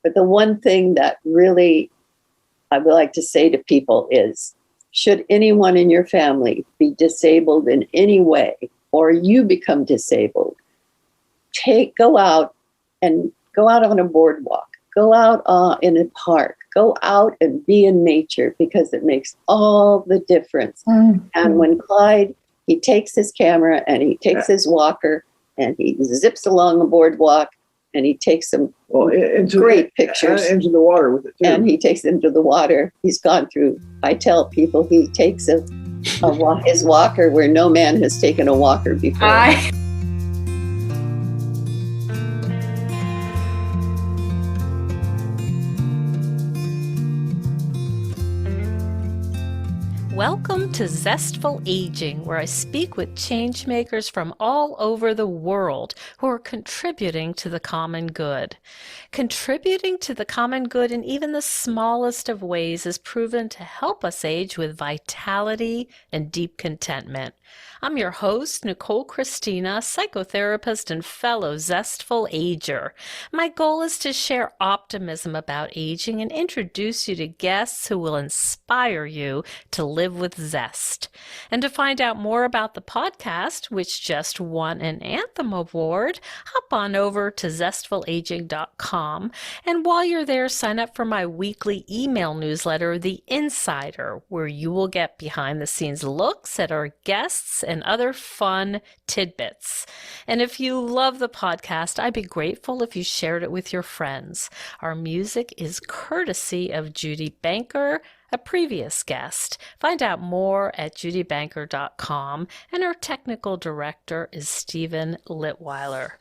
But the one thing that really I would like to say to people is, should anyone in your family be disabled in any way, or you become disabled, go out on a boardwalk, go out in a park, go out and be in nature, because it makes all the difference. Mm-hmm. And when Clyde, he takes his camera and he takes his walker and he zips along the boardwalk and he takes some great pictures. Into the water with it too. And he takes them to the water. He's gone through, I tell people, he takes his walker where no man has taken a walker before. Welcome to Zestful Aging, where I speak with changemakers from all over the world who are contributing to the common good. Contributing to the common good in even the smallest of ways is proven to help us age with vitality and deep contentment. I'm your host, Nicole Christina, psychotherapist and fellow Zestful Ager. My goal is to share optimism about aging and introduce you to guests who will inspire you to live with zest. And to find out more about the podcast, which just won an Anthem Award, hop on over to zestfulaging.com. And while you're there, sign up for my weekly email newsletter, The Insider, where you will get behind-the-scenes looks at our guests and other fun tidbits. And if you love the podcast, I'd be grateful if you shared it with your friends. Our music is courtesy of Judy Banker, a previous guest. Find out more at judybanker.com, and our technical director is Stephen Litweiler.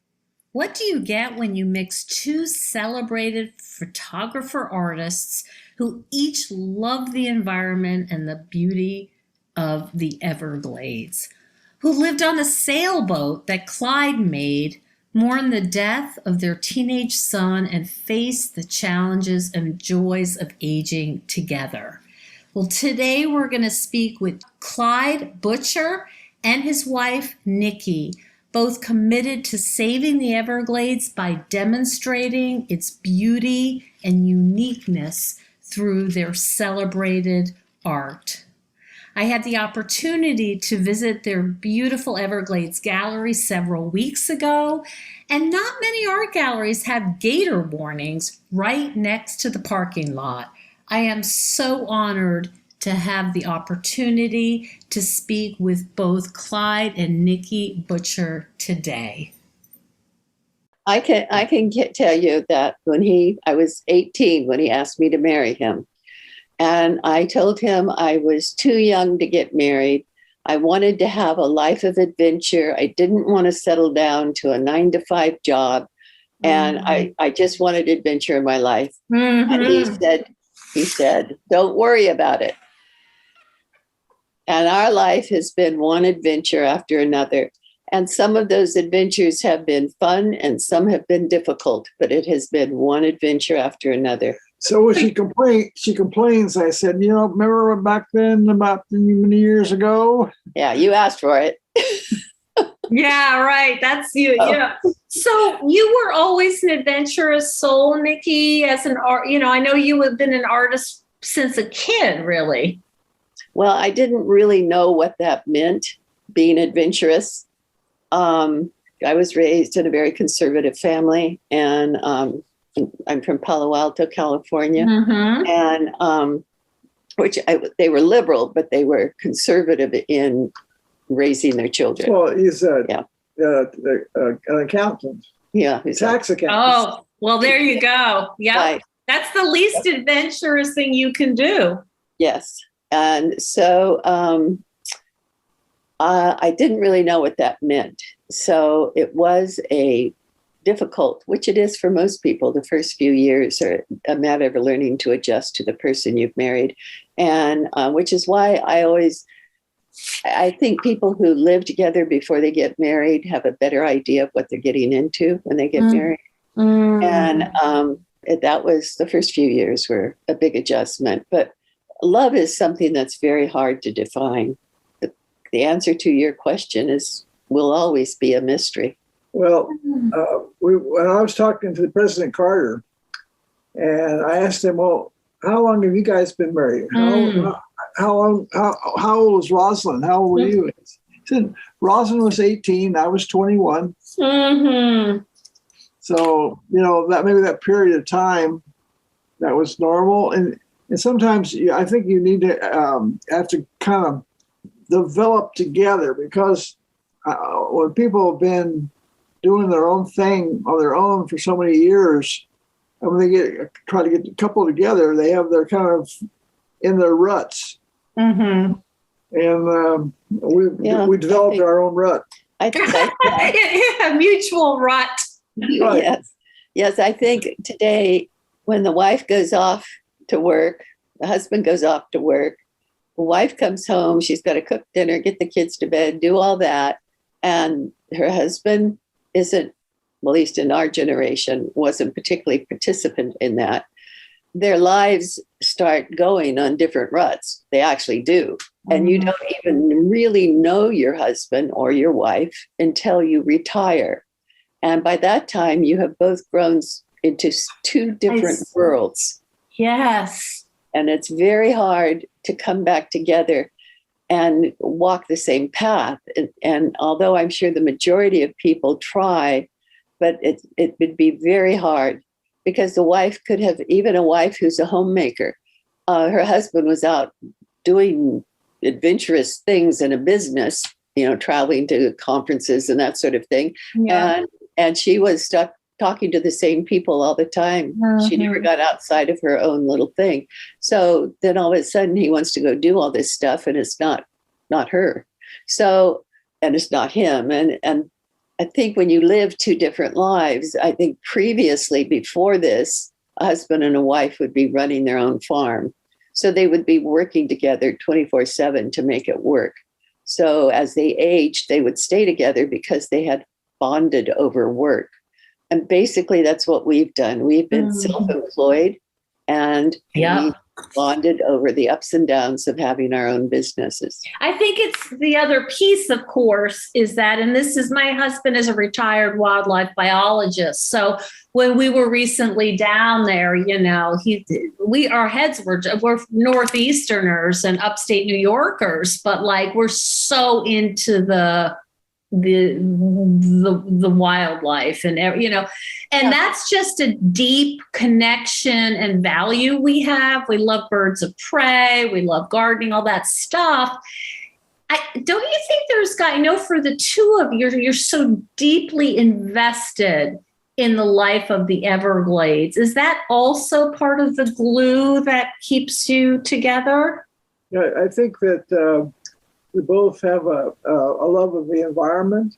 What do you get when you mix two celebrated photographer artists who each love the environment and the beauty of the Everglades, who lived on a sailboat that Clyde made, mourned the death of their teenage son, and faced the challenges and joys of aging together? Well, today we're going to speak with Clyde Butcher and his wife, Nikki, both committed to saving the Everglades by demonstrating its beauty and uniqueness through their celebrated art. I had the opportunity to visit their beautiful Everglades gallery several weeks ago, and not many art galleries have gator warnings right next to the parking lot. I am so honored to have the opportunity to speak with both Clyde and Nikki Butcher today. I can tell you that I was 18 when he asked me to marry him. And I told him I was too young to get married. I wanted to have a life of adventure. I didn't want to settle down to a 9-to-5 job. And I just wanted adventure in my life. Mm-hmm. And he said, don't worry about it. And our life has been one adventure after another. And some of those adventures have been fun and some have been difficult, but it has been one adventure after another. So when she complains, I said, remember back then, about many years ago? Yeah, you asked for it. Yeah, right. That's you. Oh. Yeah. So you were always an adventurous soul, Nikki, as an art. I know you have been an artist since a kid, really. Well, I didn't really know what that meant, being adventurous. I was raised in a very conservative family, and I'm from Palo Alto, California, and they were liberal, but they were conservative in raising their children. Well, he's an accountant. Yeah, tax accountant. Oh, well, there you go. Yeah, right. That's the least adventurous thing you can do. Yes, and so I didn't really know what that meant. So it was a difficult, which it is for most people, the first few years are a matter of learning to adjust to the person you've married. And which is why I think people who live together before they get married have a better idea of what they're getting into when they get married. And that was the first few years were a big adjustment. But love is something that's very hard to define. The answer to your question will always be a mystery. Well, when I was talking to President Carter, And I asked him, well, how long have you guys been married? How old was Rosalind? How old were you? He said, Rosalind was 18. I was 21. Mm-hmm. So, that maybe that period of time that was normal. And sometimes I think you need to have to kind of develop together, because when people have been doing their own thing on their own for so many years, and when they try to get a couple together, they're kind of in their ruts. Mm-hmm. And we developed our own rut. I think A mutual rut. Right. Yes. I think today, when the wife goes off to work, the husband goes off to work, the wife comes home, she's got to cook dinner, get the kids to bed, do all that. And her husband isn't, well, at least in our generation, wasn't particularly participant in that. Their lives start going on different ruts. They actually do. And you don't even really know your husband or your wife until you retire. And by that time, you have both grown into two different worlds. Yes. And it's very hard to come back together and walk the same path. And although I'm sure the majority of people try, but it would be very hard, because the wife could have, even a wife who's a homemaker, her husband was out doing adventurous things in a business, traveling to conferences and that sort of thing. Yeah. And she was stuck talking to the same people all the time. She never got outside of her own little thing. So then all of a sudden he wants to go do all this stuff, and it's not her. So, and it's not him. And I think when you live two different lives, I think previously, before this, a husband and a wife would be running their own farm. So they would be working together 24/7 to make it work. So as they aged, they would stay together because they had bonded over work. And basically that's what we've done. We've been self-employed, and we bonded over the ups and downs of having our own businesses. I think it's the other piece, of course, is that, and this is, my husband is a retired wildlife biologist. So when we were recently down there, our heads we're Northeasterners and upstate New Yorkers, but like we're so into the wildlife and that's just a deep connection and value we have. We love birds of prey, we love gardening, all that stuff. Don't you think I know for the two of you, you're so deeply invested in the life of the Everglades. Is that also part of the glue that keeps you together? Yeah, I think that we both have a love of the environment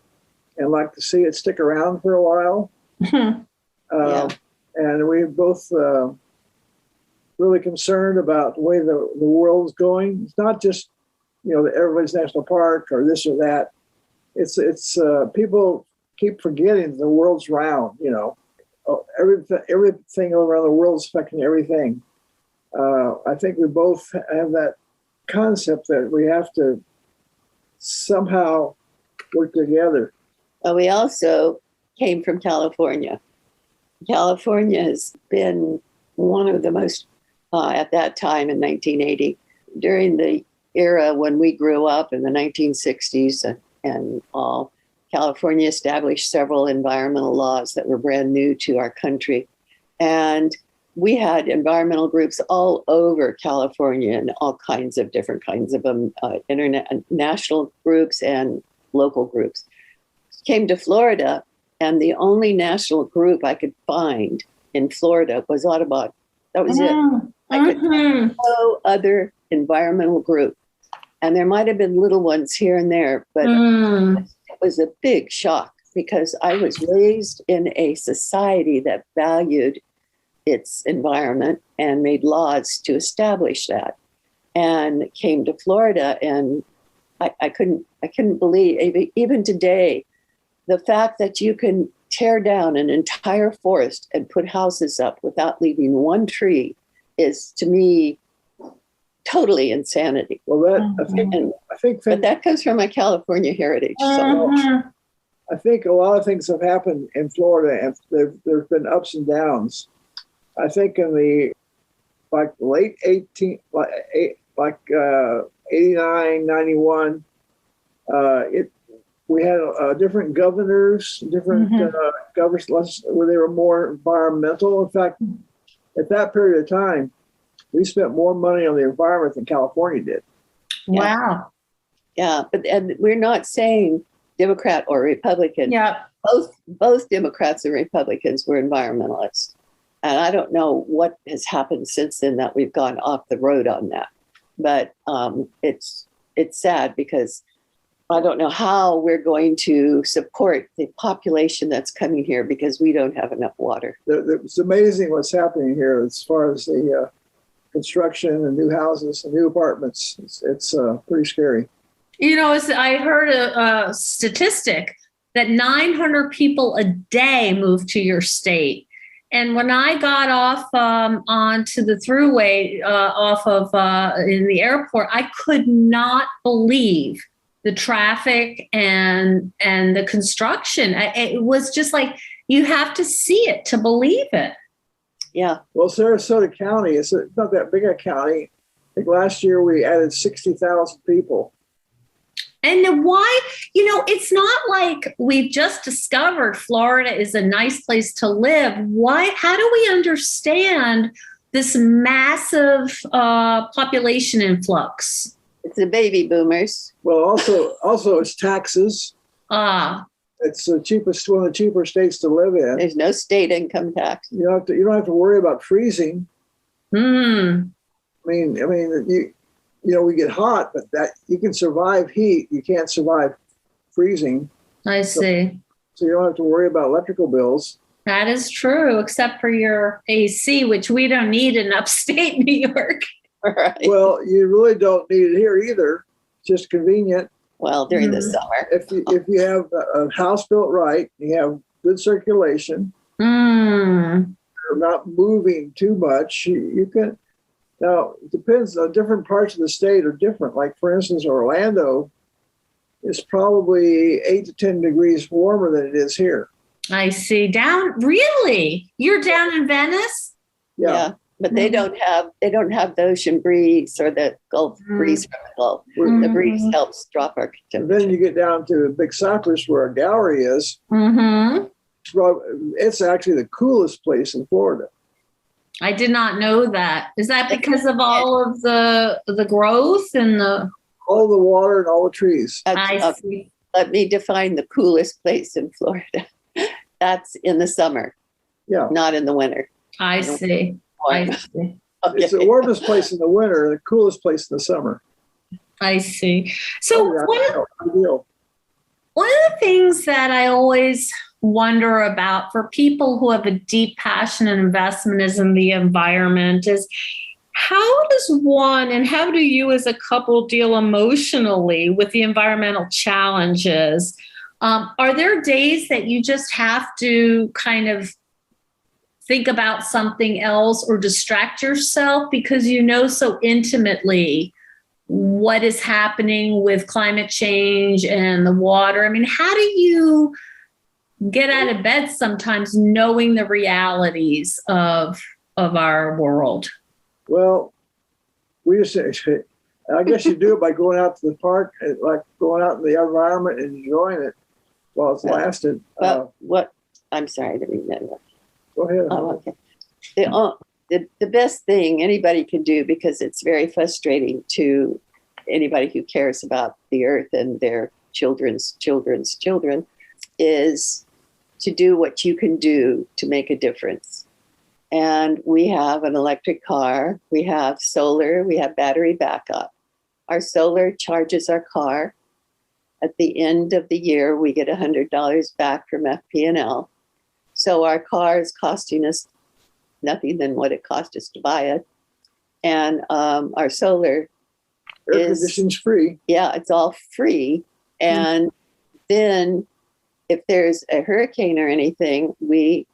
and like to see it stick around for a while. And we're both really concerned about the way the world's going. It's not just, the Everglades National Park or this or that. It's people keep forgetting the world's round, everything around the world is affecting everything. I think we both have that concept that we have to somehow work together. Well, we also came from California. California has been one of the most, at that time in 1980, during the era when we grew up in the 1960s and all, California established several environmental laws that were brand new to our country. And we had environmental groups all over California, and all kinds of different kinds of them, national groups and local groups. Came to Florida, and the only national group I could find in Florida was Audubon. That was it. I could find no other environmental group. And there might have been little ones here and there, but it was a big shock because I was raised in a society that valued its environment and made laws to establish that, and came to Florida, and I couldn't believe, even today, the fact that you can tear down an entire forest and put houses up without leaving one tree is, to me, totally insanity. Well, but that comes from my California heritage. So. I think a lot of things have happened in Florida, and there've been ups and downs. I think in the late 89, 91, we had different governors, different governors where they were more environmental. In fact, at that period of time, we spent more money on the environment than California did. Wow. Yeah, and we're not saying Democrat or Republican. Yeah. Both Democrats and Republicans were environmentalists. And I don't know what has happened since then that we've gone off the road on that. But it's sad because I don't know how we're going to support the population that's coming here because we don't have enough water. It's amazing what's happening here as far as the construction and new houses and new apartments. It's pretty scary. You know, I heard a statistic that 900 people a day move to your state. And when I got off onto the thruway off of in the airport, I could not believe the traffic and the construction. It was just like, you have to see it to believe it. Yeah. Well, Sarasota County, it's not that big a county. I think last year we added 60,000 people. And why, it's not like we've just discovered Florida is a nice place to live. How do we understand this massive population influx? It's the baby boomers. Well, also it's taxes. It's the cheapest, one of the cheaper states to live in. There's no state income tax. You don't have to worry about freezing. Hmm. I mean, we get hot, but that you can survive heat. You can't survive freezing. I see. So you don't have to worry about electrical bills. That is true, except for your AC, which we don't need in upstate New York. Right. Well, you really don't need it here either. It's just convenient. Well, during the summer. If you have a house built right, you have good circulation. Mm. You're not moving too much. You can. Now, it depends. Different parts of the state are different. Like, for instance, Orlando is probably 8 to 10 degrees warmer than it is here. I see. Really? You're down in Venice? Yeah. But they don't have the ocean breeze or the Gulf breeze from the Gulf. The breeze helps drop our temperature. And then you get down to Big Cypress where our gallery is. Mm-hmm. It's actually the coolest place in Florida. I did not know that. Is that because of all of the growth and all the water and all the trees? I see. Let me define the coolest place in Florida. That's in the summer. Yeah. Not in the winter. I see. I see. Okay. It's the warmest place in the winter and the coolest place in the summer. I see. So one of the things that I always wonder about for people who have a deep passion and investment is in the environment is how do you as a couple deal emotionally with the environmental challenges? Are there days that you just have to kind of think about something else or distract yourself because so intimately what is happening with climate change and the water? I mean, how do you get out of bed sometimes knowing the realities of our world? Well, I guess you do it by going out to the park, like going out in the environment and enjoying it while it's lasted. I'm sorry to remember. Go ahead. Oh, okay. The best thing anybody can do, because it's very frustrating to anybody who cares about the earth and their children's children's children, is to do what you can do to make a difference. And we have an electric car, we have solar, we have battery backup. Our solar charges our car. At the end of the year, we get $100 back from FP&L. So our car is costing us nothing than what it cost us to buy it. And our solar air conditioning's free. Yeah, it's all free. And then if there's a hurricane or anything, we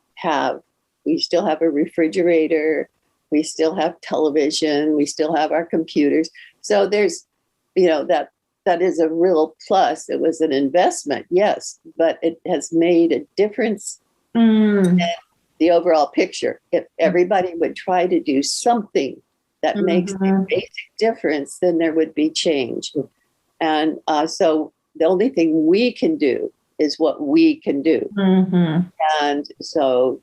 still have a refrigerator, we still have television, we still have our computers. So there's, that is a real plus. It was an investment, yes, but it has made a difference. And the overall picture. If everybody would try to do something that makes a basic difference, then there would be change. And so the only thing we can do is what we can do. And so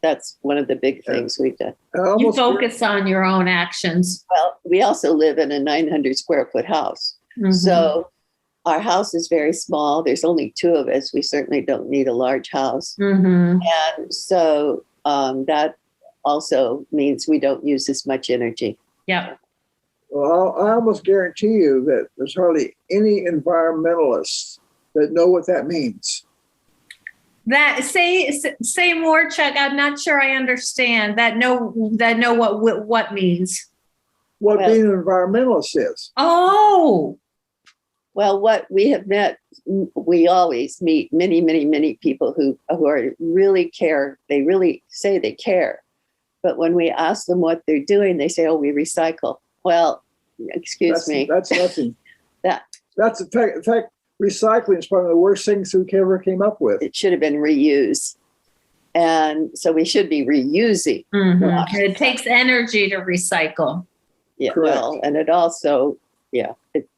that's one of the big things we've done. You focus on your own actions. Well, we also live in a 900 square foot house. So our house is very small. There's only 2 of us. We certainly don't need a large house. And so that also means we don't use as much energy. Yeah. Well, I almost guarantee you that there's hardly any environmentalists that know what that means. That say more, Chuck. I'm not sure I understand that. Know what means. What being an environmentalist is. Oh. Well, what we have met, we always meet many, many, many people who are really care. They really say they care. But when we ask them what they're doing, they say, "Oh, we recycle." Well, excuse me. That's nothing. That's in fact, recycling is probably the worst things we ever came up with. It should have been reused. And so we should be reusing. It takes energy to recycle. Yeah. Correct. Well, and it also,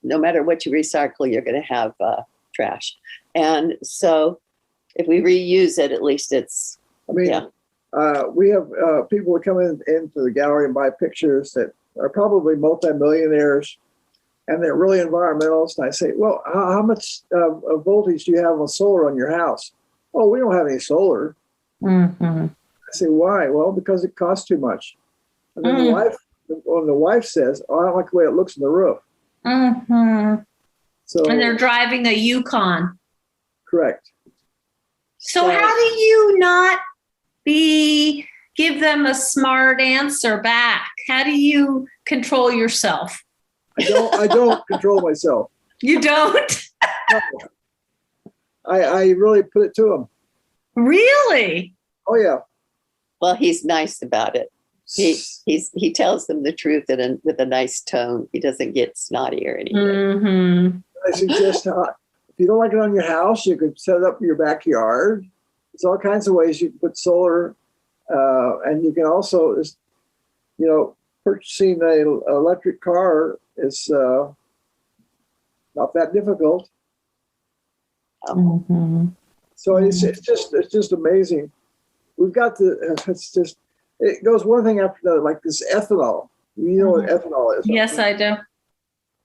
no matter what you recycle, you're going to have trash. And so if we reuse it, at least it's, we have people that come into the gallery and buy pictures that are probably multimillionaires, and they're really environmentalists. And I say, well, how much voltage do you have on solar on your house? Oh, we don't have any solar. I say, why? Well, because it costs too much. And then the wife says, oh, I don't like the way it looks in the roof. So, and they're driving a Yukon. Correct. So how do you not give them a smart answer back? How do you control yourself? I don't control myself. You don't? No. I really put it to them. Really? Oh yeah. Well, he's nice about it. He tells them the truth with a nice tone. He doesn't get snotty or anything. I suggest if you don't like it on your house, you could set it up in your backyard. There's all kinds of ways you can put solar, and you can also, purchasing an electric car is not that difficult. So it's just amazing. We've got it goes one thing after another, like this ethanol. You know what ethanol is? Yes, I do.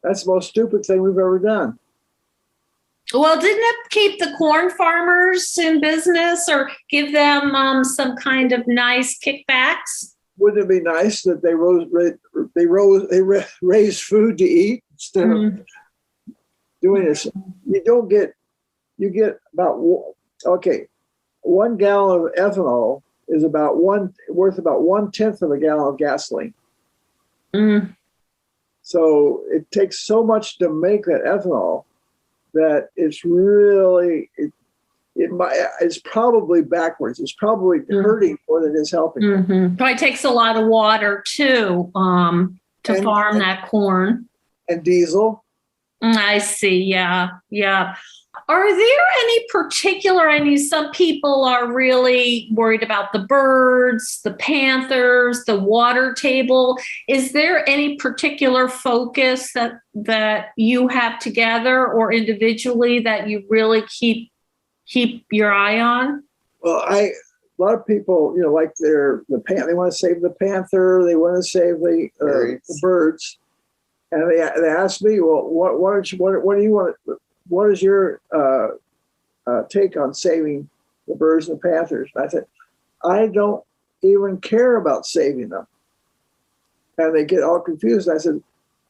That's the most stupid thing we've ever done. Well, didn't it keep the corn farmers in business or give them some kind of nice kickbacks? Wouldn't it be nice that they raised food to eat instead of doing this? You get about 1 gallon of ethanol is worth about 1/10 of a gallon of gasoline. So it takes so much to make that ethanol that it's really it's probably backwards. It's probably hurting more than it's helping. Probably takes a lot of water too to farm that corn. And diesel. I see. Yeah. Are there any particular, some people are really worried about the birds, the panthers, the water table. Is there any particular focus that you have together or individually that you really keep your eye on? Well, a lot of people, like they want to save the panther, they want to save the birds. And they ask me, well, what do you want? What is your take on saving the birds and the panthers? And I said, I don't even care about saving them. And they get all confused. I said,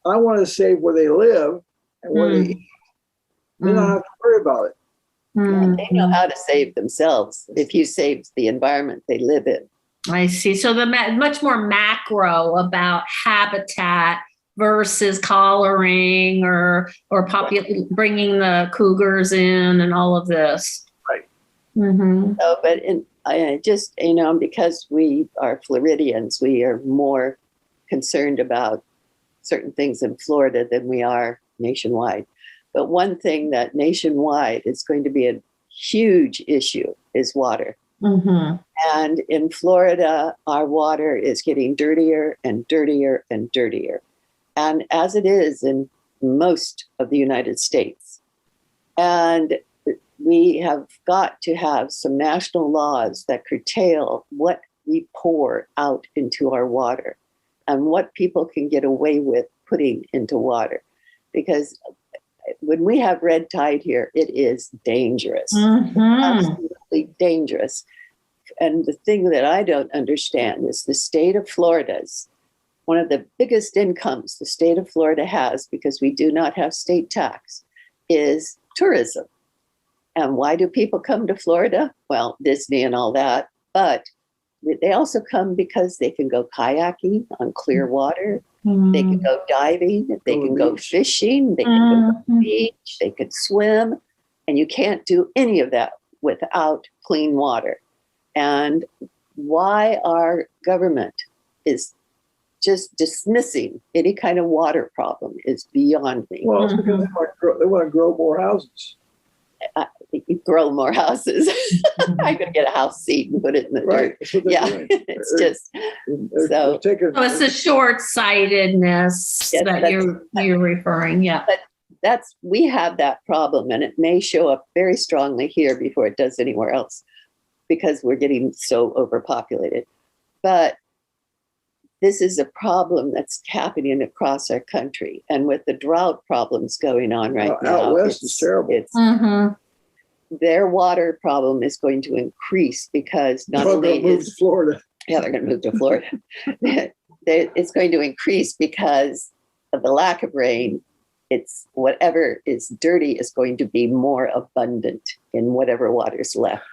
I want to save where they live and where they eat. They don't have to worry about it. They know how to save themselves if you save the environment they live in. I see. So the much more macro about habitat versus collaring or bringing the cougars in and all of this. Right. So, but because we are Floridians, we are more concerned about certain things in Florida than we are nationwide. But one thing that nationwide is going to be a huge issue is water. Mm-hmm. And in Florida, our water is getting dirtier and dirtier and dirtier. And as it is in most of the United States. And we have got to have some national laws that curtail what we pour out into our water and what people can get away with putting into water. Because when we have red tide here, it is dangerous, absolutely dangerous. And the thing that I don't understand is the state of Florida's one of the biggest incomes the state of Florida has, because we do not have state tax, is tourism. And why do people come to Florida? Well, Disney and all that, but they also come because they can go kayaking on clear water. They can go diving, they can go fishing, they can go to the beach, they can swim, and you can't do any of that without clean water. And why our government is just dismissing any kind of water problem is beyond me. Well, it's because they want to grow more houses. You grow more houses. I'm going to get a house seat and put it in the dirt. Yeah, it's just so. It's the short-sightedness that you're referring. Yeah, but we have that problem, and it may show up very strongly here before it does anywhere else, because we're getting so overpopulated. But this is a problem that's happening across our country, and with the drought problems going on right now, out west is terrible. Their water problem is going to increase because not only move to Florida. Yeah, they're going to move to Florida. It's going to increase because of the lack of rain. It's whatever is dirty is going to be more abundant in whatever water's left.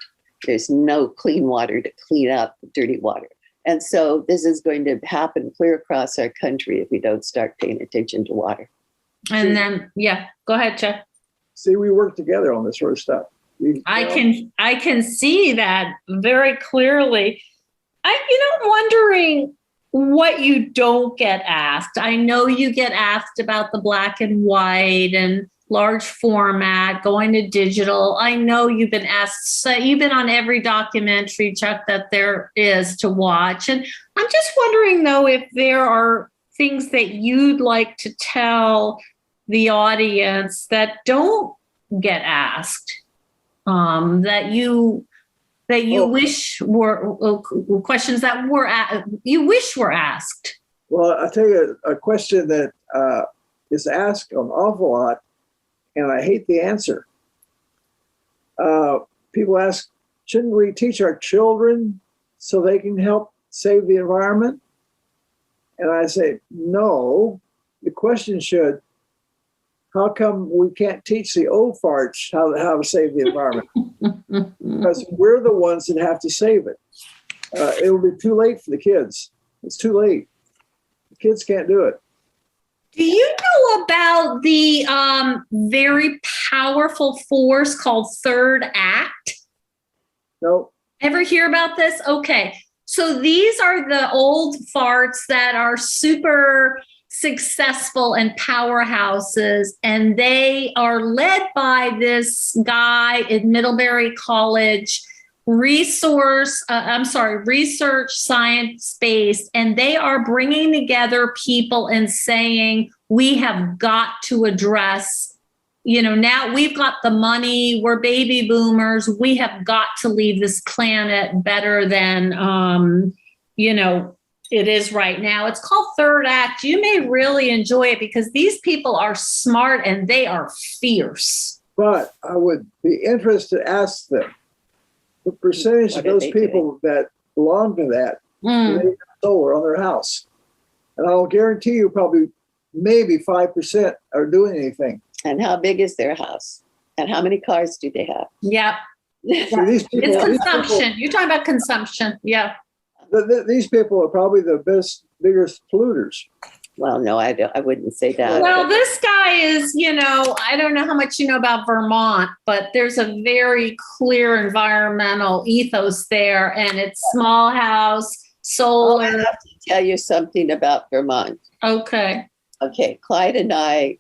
There's no clean water to clean up the dirty water. And so this is going to happen clear across our country if we don't start paying attention to water. And then, go ahead, Chuck. See, we work together on this sort of stuff. I can see that very clearly. I'm wondering what you don't get asked. I know you get asked about the black and white and large format, going to digital. I know you've been asked, so you've been on every documentary, Chuck, that there is to watch. And I'm just wondering, though, if there are things that you'd like to tell the audience that don't get asked, that you wish were questions that you wish were asked. Well, I'll tell you a question that is asked an awful lot, and I hate the answer. People ask, shouldn't we teach our children so they can help save the environment? And I say, no. The question should, how come we can't teach the old farts how to save the environment? Because we're the ones that have to save it. It will be too late for the kids. It's too late. The kids can't do it. Do you know about the very powerful force called Third Act? No. Ever hear about this? Okay. So these are the old farts that are super successful and powerhouses, and they are led by this guy at Middlebury College, research science-based, and they are bringing together people and saying, we have got to address, now we've got the money, we're baby boomers, we have got to leave this planet better than, it is right now. It's called Third Act. You may really enjoy it because these people are smart and they are fierce. But I would be interested to ask them the percentage of those people that belong to that, they have solar on their house. And I'll guarantee you probably maybe 5% are doing anything. And how big is their house? And how many cars do they have? Yeah. It's consumption. You're talking about consumption. Yeah. These people are probably the biggest polluters. Well, no, I wouldn't say that. Well, this guy is, I don't know how much you know about Vermont, but there's a very clear environmental ethos there, and it's small house, solar. I have to tell you something about Vermont. Okay. Clyde and I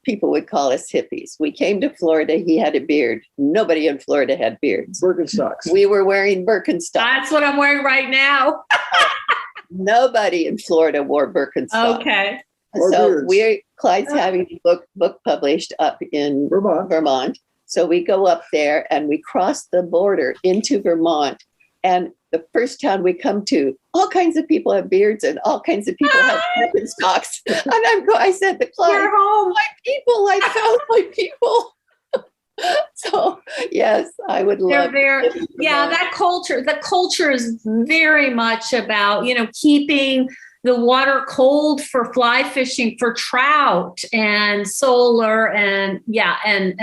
people would call us hippies. We came to Florida. He had a beard. Nobody in Florida had beards. Birkenstocks. We were wearing Birkenstocks. That's what I'm wearing right now. Nobody in Florida wore Birkenstocks. Okay. So Clyde's having a book published up in Vermont. So we go up there and we cross the border into Vermont. And the first town we come to, all kinds of people have beards and all kinds of people have Birkenstocks. And I said to Clyde, we're home. My people, I found my people. So yes, I would love. That culture. The culture is very much about keeping the water cold for fly fishing, for trout and solar and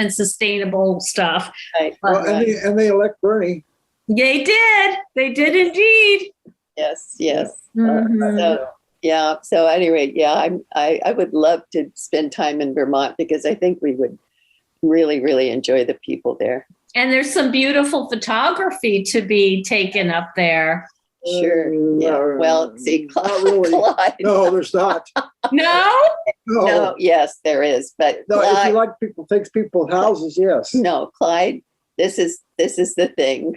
sustainable stuff. Right. And they elect Bernie. They did indeed. Yes. Mm-hmm. So anyway, I would love to spend time in Vermont because I think we would really, really enjoy the people there. And there's some beautiful photography to be taken up there. Sure. Yeah. Well, see, not really. Clyde. No, there's not. No. Yes, there is. But no, Clyde, if you like takes people's houses, yes. No, Clyde. This is the thing.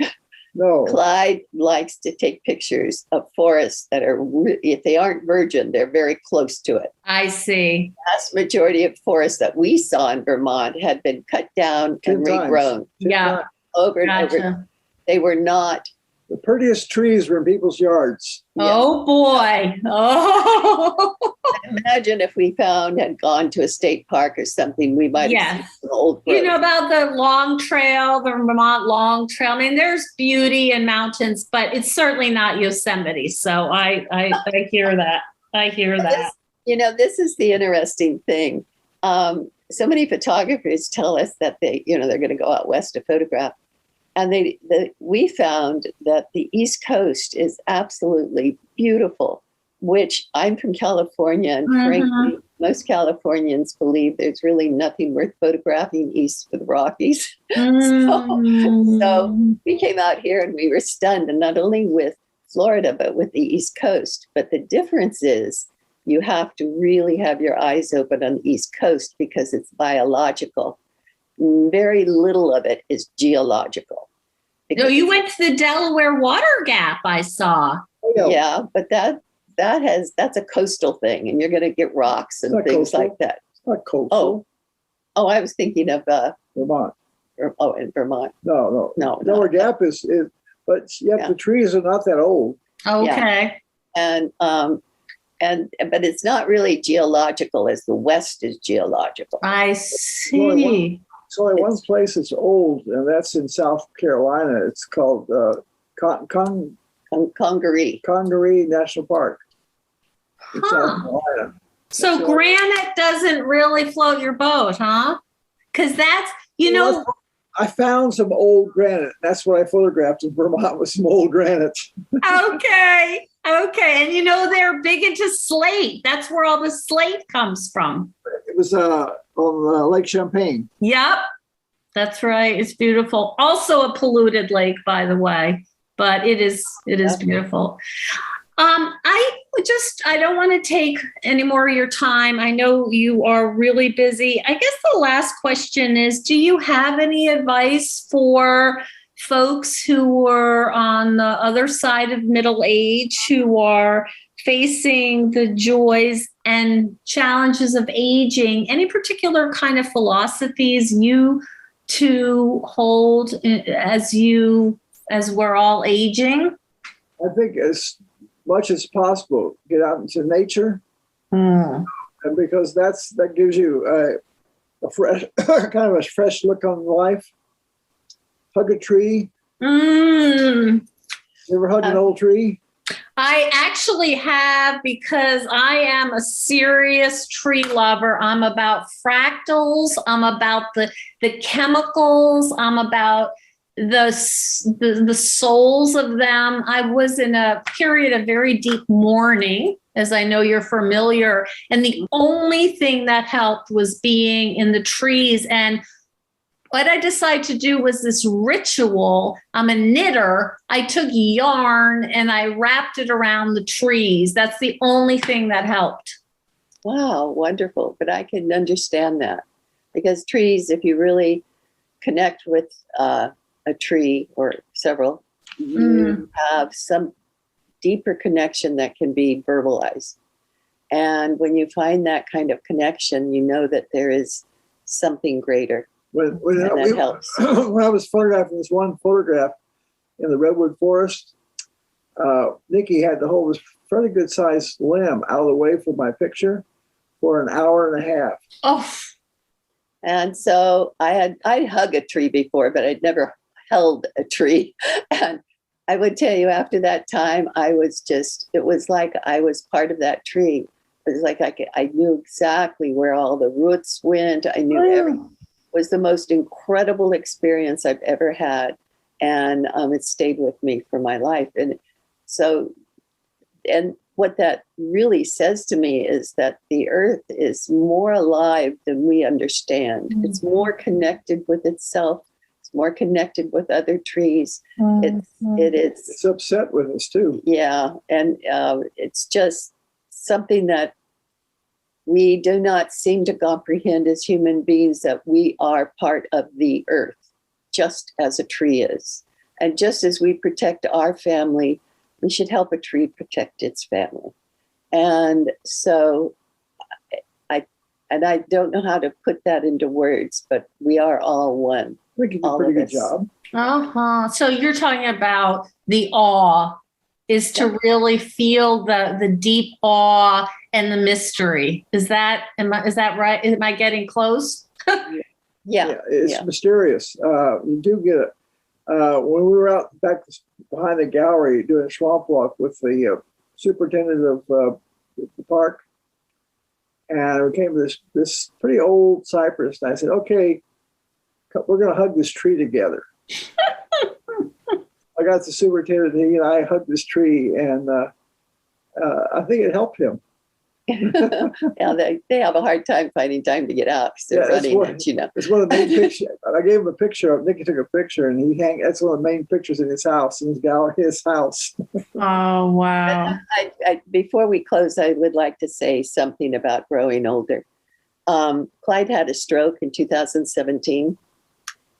No. Clyde likes to take pictures of forests that are, if they aren't virgin, they're very close to it. I see. The vast majority of forests that we saw in Vermont had been cut down and regrown. Yeah. Over and over. They were not. The prettiest trees were in people's yards. Oh, boy. Oh. Imagine if we had gone to a state park or something, we might have seen some old growth. You know about the long trail, the Vermont long trail. I mean, there's beauty in mountains, but it's certainly not Yosemite. So I hear that. I hear that. This is the interesting thing. So many photographers tell us that they're going to go out west to photograph. And we found that the East Coast is absolutely beautiful, which I'm from California. And frankly, most Californians believe there's really nothing worth photographing east of the Rockies. So we came out here and we were stunned, and not only with Florida, but with the East Coast. But the difference is you have to really have your eyes open on the East Coast because it's biological. Very little of it is geological. No, you went to the Delaware Water Gap, I saw. Yeah, but that's a coastal thing, and you're going to get rocks and things like that. It's not coastal. Oh, I was thinking of Vermont. In Vermont. No. Delaware Gap is, but yet the trees are not that old. Okay. Yeah. But it's not really geological as the West is geological. I see. So one place that's old, and that's in South Carolina. It's called Congaree National Park in South Carolina. So granite doesn't really float your boat, huh? Because that's, I found some old granite. That's what I photographed in Vermont, was some old granite. Okay. And they're big into slate. That's where all the slate comes from. It was on Lake Champlain. Yep. That's right. It's beautiful. Also a polluted lake, by the way, but it is beautiful. I don't want to take any more of your time. I know you are really busy. I guess the last question is, do you have any advice for folks who are on the other side of middle age, who are facing the joys and challenges of aging? Any particular kind of philosophies you two hold as we're all aging? I think as much as possible, get out into nature, and because that gives you a fresh kind of a fresh look on life. Hug a tree. You ever hug an old tree? I actually have, because I am a serious tree lover. I'm about fractals. I'm about the chemicals. I'm about the souls of them. I was in a period of very deep mourning, as I know you're familiar. And the only thing that helped was being in the trees. And what I decided to do was this ritual. I'm a knitter. I took yarn and I wrapped it around the trees. That's the only thing that helped. Wow, wonderful. But I can understand that. because trees, if you really connect with a tree or several, you have some deeper connection that can be verbalized. And when you find that kind of connection, you know that there is something greater. When that helps. When I was photographing this one photograph in the redwood forest, Nikki had to hold this fairly good sized limb out of the way for my picture for an hour and a half. Oh. And so I'd hug a tree before, but I'd never held a tree. And I would tell you, after that time, it was like I was part of that tree. It was like I knew exactly where all the roots went. I knew everything. It was the most incredible experience I've ever had. And it stayed with me for my life. And so, and what that really says to me is that the earth is more alive than we understand. Mm-hmm. It's more connected with itself. It's more connected with other trees. Mm-hmm. It's upset with us too. Yeah. And it's just something that we do not seem to comprehend as human beings, that we are part of the earth, just as a tree is. And just as we protect our family, we should help a tree protect its family. And so I don't know how to put that into words, but we are all one. I think you did a pretty good job. So you're talking about the awe, is to really feel the deep awe and the mystery. Is that right? Am I getting close? Yeah. It's mysterious. You do get it. When we were out back behind the gallery doing a swamp walk with the superintendent of the park, and we came to this pretty old cypress, and I said, "Okay, we're going to hug this tree together." I got the superintendent, and he and I hugged this tree, and I think it helped him. Yeah, they have a hard time finding time to get out because they're running. It's one of the main pictures. I gave him a picture of Nikki took a picture, and that's one of the main pictures in his house, in his gallery, his house. Oh wow! Before we close, I would like to say something about growing older. Clyde had a stroke in 2017,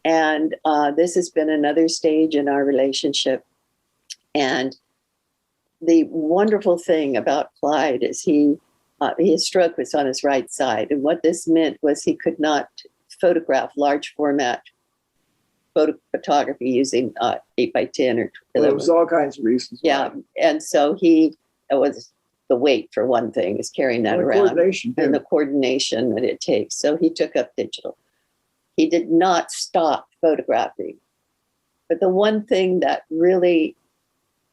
and this has been another stage in our relationship. And the wonderful thing about Clyde is his stroke was on his right side. And what this meant was he could not photograph large format photography using 8x10 or 11. Well, there was all kinds of reasons. Yeah. And so it was the weight, for one thing, is carrying that around. And the coordination that it takes. So he took up digital. He did not stop photographing. But the one thing that really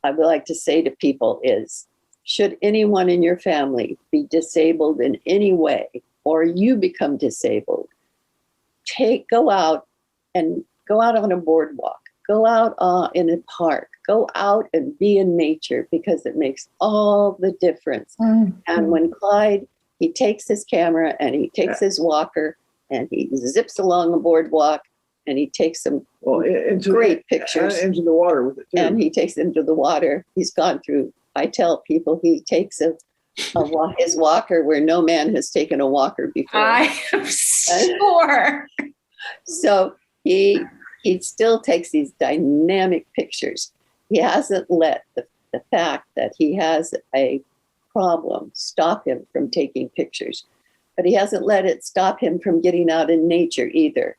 I would like to say to people is, should anyone in your family be disabled in any way, or you become disabled, go out on a boardwalk, go out in a park, go out and be in nature, because it makes all the difference. Mm-hmm. And when Clyde, he takes his camera and he takes his walker and he zips along the boardwalk and he takes some great pictures. Into the water with it too. And he takes them to the water. He's gone through, I tell people, he takes his walker where no man has taken a walker before. I am sure. So he still takes these dynamic pictures. He hasn't let the fact that he has a problem stop him from taking pictures, but he hasn't let it stop him from getting out in nature either.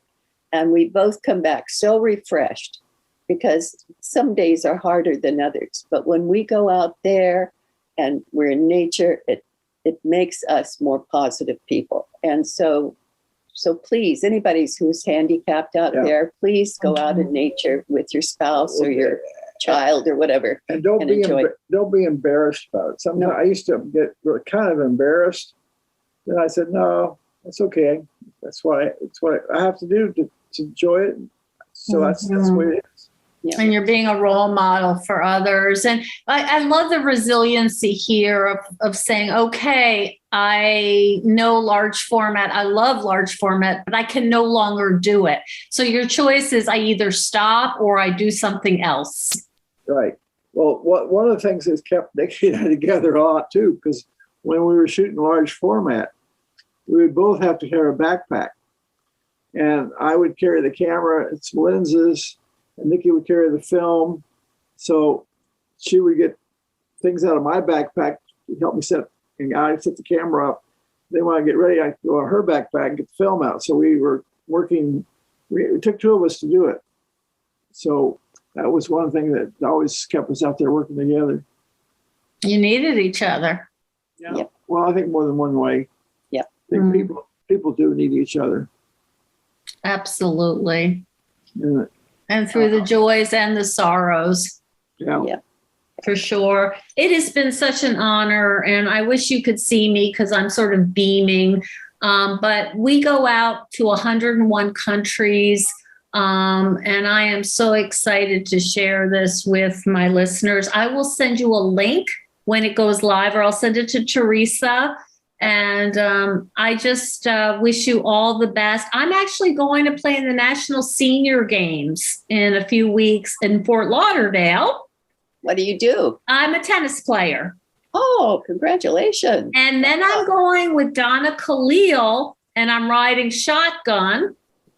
And we both come back so refreshed, because some days are harder than others. But when we go out there and we're in nature, it makes us more positive people. And so please, anybody who's handicapped out there, please go out in nature with your spouse or your child or whatever. And don't be embarrassed about it. Sometimes I used to get kind of embarrassed. Then I said, no, that's okay. That's what I have to do to enjoy it. So that's what it is. Yeah. And you're being a role model for others. And I love the resiliency here of saying, okay, I know large format. I love large format, but I can no longer do it. So your choice is I either stop or I do something else. Right. Well, one of the things that's kept Nikki and I together a lot too, because when we were shooting large format, we would both have to carry a backpack. And I would carry the camera and some lenses, and Nikki would carry the film. So she would get things out of my backpack to help me set, and I'd set the camera up. Then when I get ready, I'd go to her backpack and get the film out. So we were working, it took two of us to do it. So that was one thing that always kept us out there working together. You needed each other. Yeah. Yep. Well, I think more than one way. Yeah. I think people do need each other. Absolutely. Yeah. And through the joys and the sorrows. Yeah. Yeah. For sure. It has been such an honor, and I wish you could see me because I'm sort of beaming. But we go out to 101 countries, and I am so excited to share this with my listeners. I will send you a link when it goes live, or I'll send it to Teresa. And I just wish you all the best. I'm actually going to play in the National Senior Games in a few weeks in Fort Lauderdale. What do you do? I'm a tennis player. Oh, congratulations. And then I'm going with Donna Khalil, and I'm riding shotgun.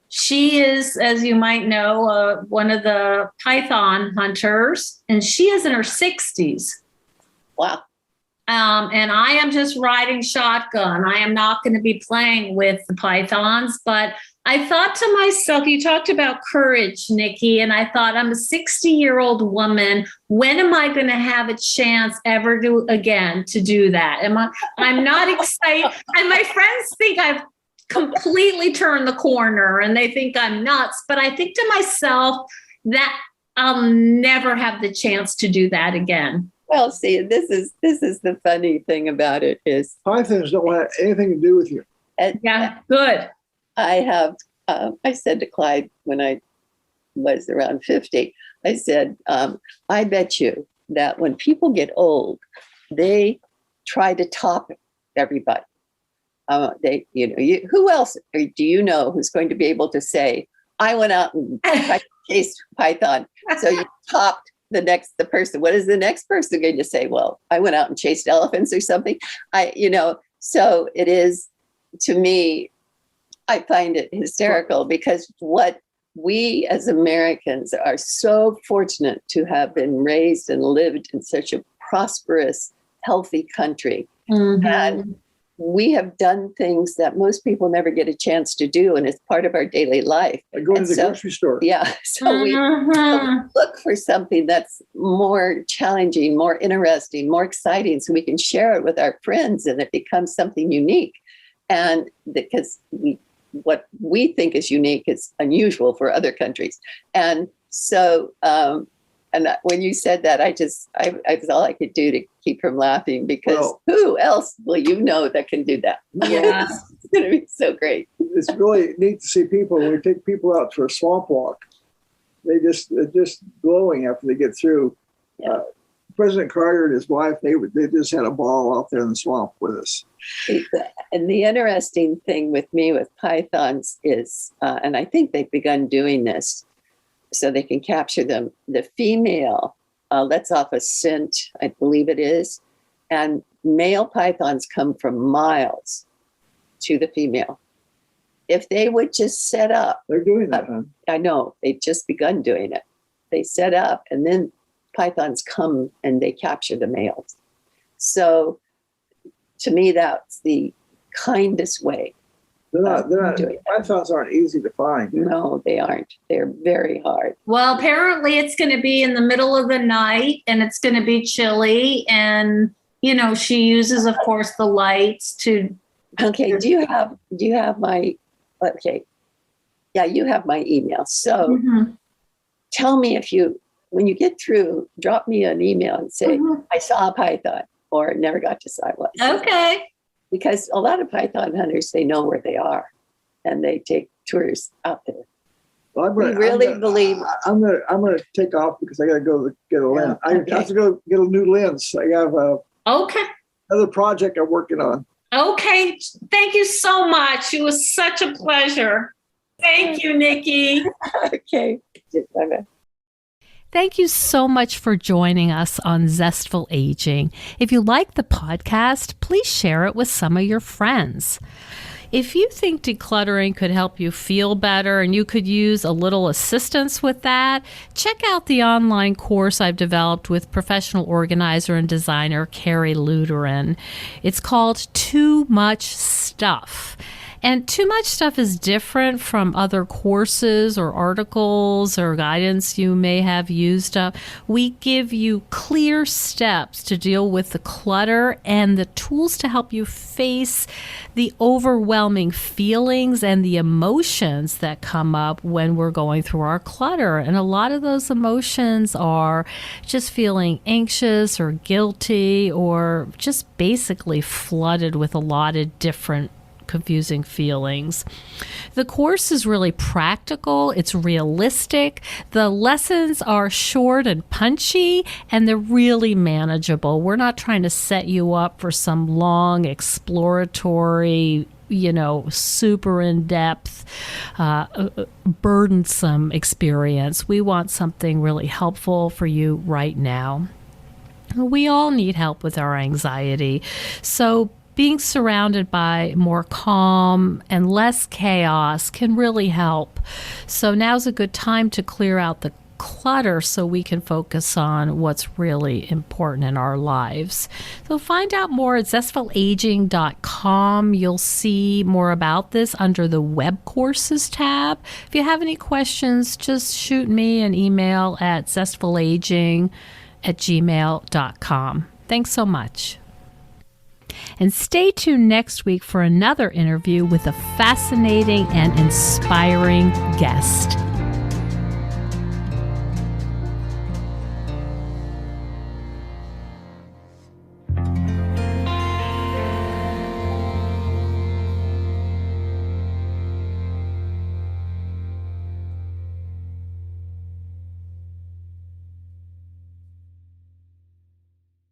She is, as you might know, one of the python hunters, and she is in her 60s. Wow. And I am just riding shotgun. I am not going to be playing with the pythons, but I thought to myself, you talked about courage, Nikki, and I thought, I'm a 60-year-old woman. When am I going to have a chance ever to do that? I'm not excited. And my friends think I've completely turned the corner and they think I'm nuts. But I think to myself that I'll never have the chance to do that again. Well, see, this is the funny thing about it is Pythons don't have anything to do with you. Yeah, good. I have, I said to Clyde when I was around 50, I said, I bet you that when people get old, they try to top everybody. Who else do you know who's going to be able to say, I went out and chased python. So you topped the person. What is the next person going to say? Well, I went out and chased elephants or something. So it is, to me, I find it hysterical because what we as Americans are so fortunate to have been raised and lived in such a prosperous, healthy country. Mm-hmm. And we have done things that most people never get a chance to do, and it's part of our daily life. Like going to the grocery store. Yeah. So we look for something that's more challenging, more interesting, more exciting, so we can share it with our friends and it becomes something unique. And because what we think is unique is unusual for other countries. And so, when you said that, I was all I could do to keep from laughing because who else will you know that can do that? Yeah. It's going to be so great. It's really neat to see people, when we take people out for a swamp walk, they're just glowing after they get through. Yeah. President Carter and his wife, they just had a ball out there in the swamp with us. And the interesting thing with me with pythons is, and I think they've begun doing this, so they can capture them. The female lets off a scent, I believe it is, and male pythons come from miles to the female. If they would just set up. They're doing that, huh? I know, they've just begun doing it. They set up and then pythons come and they capture the males. So to me, that's the kindest way. Pythons aren't easy to find. No, they aren't. They're very hard. Well, apparently it's going to be in the middle of the night and it's going to be chilly. And, she uses, of course, the lights to. Okay. Do you have my, okay. Yeah, you have my email. So tell me when you get through, drop me an email and say, I saw a python or never got to see one. Okay. Because a lot of python hunters, they know where they are and they take tours out there. Well, believe. I'm gonna take off because I gotta go get a lens. I have to go get a new lens. I have another project I'm working on. Okay. Thank you so much. It was such a pleasure. Thank you, Nikki. Okay. Bye-bye. Thank you so much for joining us on Zestful Aging. If you like the podcast, please share it with some of your friends. If you think decluttering could help you feel better and you could use a little assistance with that, check out the online course I've developed with professional organizer and designer Carrie Luderin. It's called Too Much Stuff. And Too Much Stuff is different from other courses or articles or guidance you may have used up. We give you clear steps to deal with the clutter and the tools to help you face the overwhelming feelings and the emotions that come up when we're going through our clutter. And a lot of those emotions are just feeling anxious or guilty or just basically flooded with a lot of different confusing feelings. The course is really practical. It's realistic. The lessons are short and punchy, and they're really manageable. We're not trying to set you up for some long exploratory, super in-depth, burdensome experience. We want something really helpful for you right now. We all need help with our anxiety. So being surrounded by more calm and less chaos can really help. So now's a good time to clear out the clutter so we can focus on what's really important in our lives. So find out more at zestfulaging.com. You'll see more about this under the web courses tab. If you have any questions, just shoot me an email at zestfulaging@gmail.com. Thanks so much. And stay tuned next week for another interview with a fascinating and inspiring guest.